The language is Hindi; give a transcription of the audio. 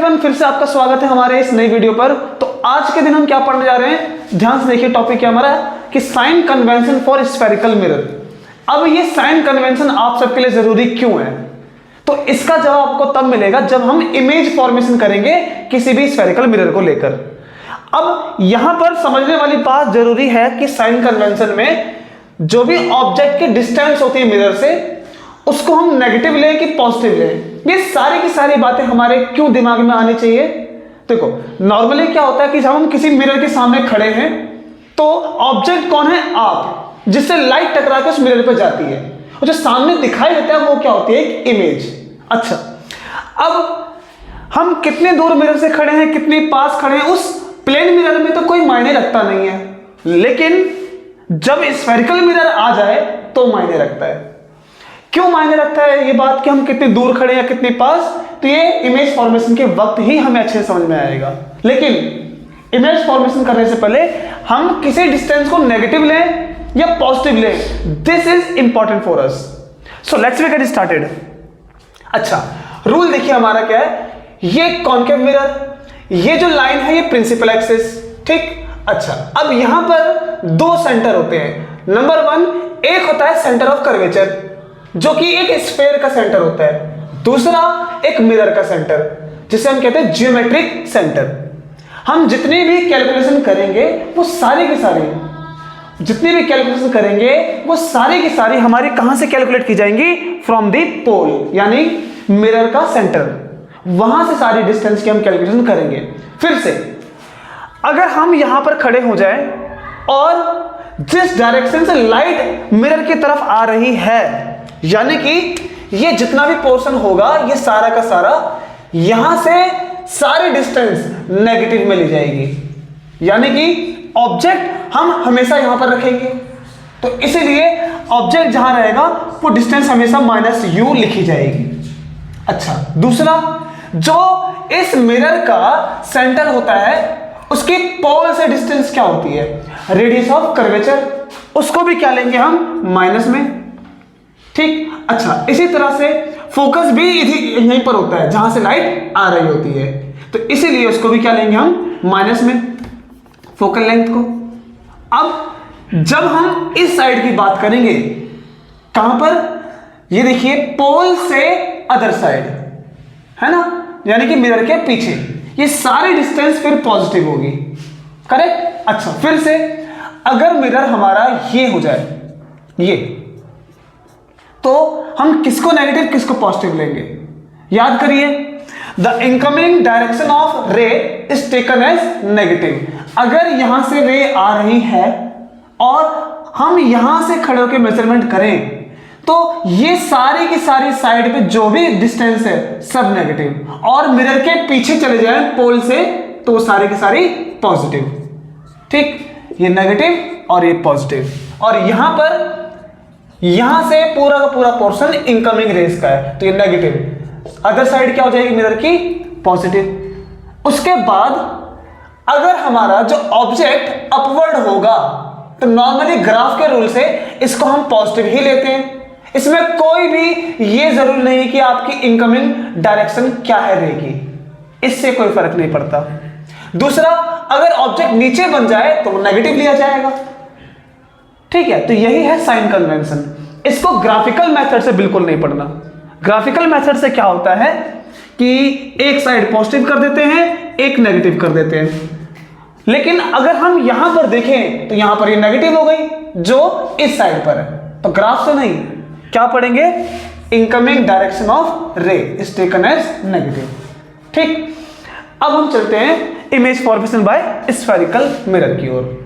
एवरीवन, फिर से आपका स्वागत है हमारे इस नई वीडियो पर। तो आज के दिन हम क्या पढ़ने जा रहे हैं, ध्यान से देखिए। टॉपिक क्या हमारा कि sign convention for spherical mirror. अब ये साइन कन्वेंशन आप सबके लिए जरूरी क्यों है, तो इसका जवाब आपको तब मिलेगा जब हम इमेज फॉर्मेशन करेंगे किसी भी स्फेरिकल मिरर को लेकर। अब यहां पर समझने वाली बात जरूरी है कि साइन कन्वेंशन में जो भी ऑब्जेक्ट की डिस्टेंस होती है मिरर से, उसको हम नेगेटिव लें कि पॉजिटिव लें, ये सारी की सारी बातें हमारे क्यों दिमाग में आनी चाहिए। देखो, नॉर्मली क्या होता है कि जब हम किसी मिरर के सामने खड़े हैं तो ऑब्जेक्ट कौन है, आप, जिससे लाइट टकरा के उस मिरर पे जाती है, और जो सामने दिखाई देता है वो क्या होती है, एक इमेज। अच्छा, अब हम कितने दूर मिरर से खड़े हैं, कितने पास खड़े हैं, उस प्लेन मिरर में तो कोई मायने रखता नहीं है, लेकिन जब स्फेरिकल मिरर आ जाए तो मायने रखता है। क्यों मायने रखता है ये बात कि हम कितने दूर खड़े हैं कितने पास, तो ये इमेज फॉर्मेशन के वक्त ही हमें अच्छे से समझ में आएगा। लेकिन इमेज फॉर्मेशन करने से पहले हम किसी डिस्टेंस को नेगेटिव लें या पॉजिटिव लें, this is important for us. So let's get started. अच्छा, रूल देखिए हमारा क्या है, ये कॉन्केव मिरर, ये जो लाइन है ये प्रिंसिपल एक्सिस, ठीक। अच्छा, अब यहां पर दो सेंटर होते हैं। नंबर वन, एक होता है सेंटर ऑफ कर्वेचर, जो कि एक स्फेयर का सेंटर होता है। दूसरा एक मिरर का सेंटर, जिसे हम कहते हैं जियोमेट्रिक सेंटर। हम जितनी भी कैलकुलेशन करेंगे वो सारी की सारी, जितनी भी कैलकुलेशन करेंगे वो सारी की सारी हमारी कहां से कैलकुलेट की जाएंगी, फ्रॉम द पोल, यानी मिरर का सेंटर, वहां से सारी डिस्टेंस की हम कैलकुलेशन करेंगे। फिर से, अगर हम यहां पर खड़े हो जाएं और जिस डायरेक्शन से लाइट मिरर की तरफ आ रही है, यानी कि ये जितना भी पोर्शन होगा ये सारा का सारा यहां से सारी डिस्टेंस नेगेटिव में ली जाएगी, यानी कि ऑब्जेक्ट हम हमेशा यहां पर रखेंगे, तो इसीलिए ऑब्जेक्ट जहां रहेगा वो डिस्टेंस हमेशा -u लिखी जाएगी। अच्छा, दूसरा, जो इस मिरर का सेंटर होता है उसकी पोल से डिस्टेंस क्या होती है, रेडियस ऑफ कर्वेचर, उसको भी क्या लेंगे हम, माइनस में, ठीक। अच्छा, इसी तरह से फोकस भी यहीं पर होता है जहां से लाइट आ रही होती है, तो इसीलिए उसको भी क्या लेंगे हम, माइनस में, फोकल लेंथ को। अब जब हम इस साइड की बात करेंगे, कहां पर, ये देखिए, पोल से अदर साइड है ना, यानी कि मिरर के पीछे, ये सारी डिस्टेंस फिर पॉजिटिव होगी, करेक्ट। अच्छा, फिर से अगर मिरर हमारा ये हो जाए, ये, तो हम किसको नेगेटिव किसको पॉजिटिव लेंगे, याद करिए, the incoming direction of ray is taken as negative. अगर यहां से रे आ रही है और हम यहां से खड़े होकर मेजरमेंट करें, तो ये सारी की सारी साइड पे जो भी डिस्टेंस है सब नेगेटिव, और मिरर के पीछे चले जाए पोल से तो वो सारी की सारी पॉजिटिव, ठीक। ये नेगेटिव और ये पॉजिटिव, और यहां से पूरा का पूरा पोर्शन इनकमिंग रेस का है, तो ये नेगेटिव, अदर साइड क्या हो जाएगी मिरर की, पॉजिटिव। उसके बाद अगर हमारा जो ऑब्जेक्ट अपवर्ड होगा तो नॉर्मली ग्राफ के रूल से इसको हम पॉजिटिव ही लेते हैं, इसमें कोई भी ये जरूरी नहीं कि आपकी इनकमिंग डायरेक्शन क्या है रहेगी, इससे कोई फर्क नहीं पड़ता। दूसरा, अगर ऑब्जेक्ट नीचे बन जाए तो वो नेगेटिव लिया जाएगा, ठीक है। तो यही है साइन कन्वेंशन। इसको ग्राफिकल मेथड से बिल्कुल नहीं पढ़ना। ग्राफिकल मेथड से क्या होता है कि एक साइड पॉजिटिव कर देते हैं, एक नेगेटिव कर देते हैं, लेकिन अगर हम यहां पर देखें तो यहां पर ये नेगेटिव हो गई जो इस साइड पर है, तो ग्राफ से नहीं, क्या पढ़ेंगे, incoming direction of ray is taken as negative, ठीक। अब हम चलते हैं image formation by spherical mirror की ओर।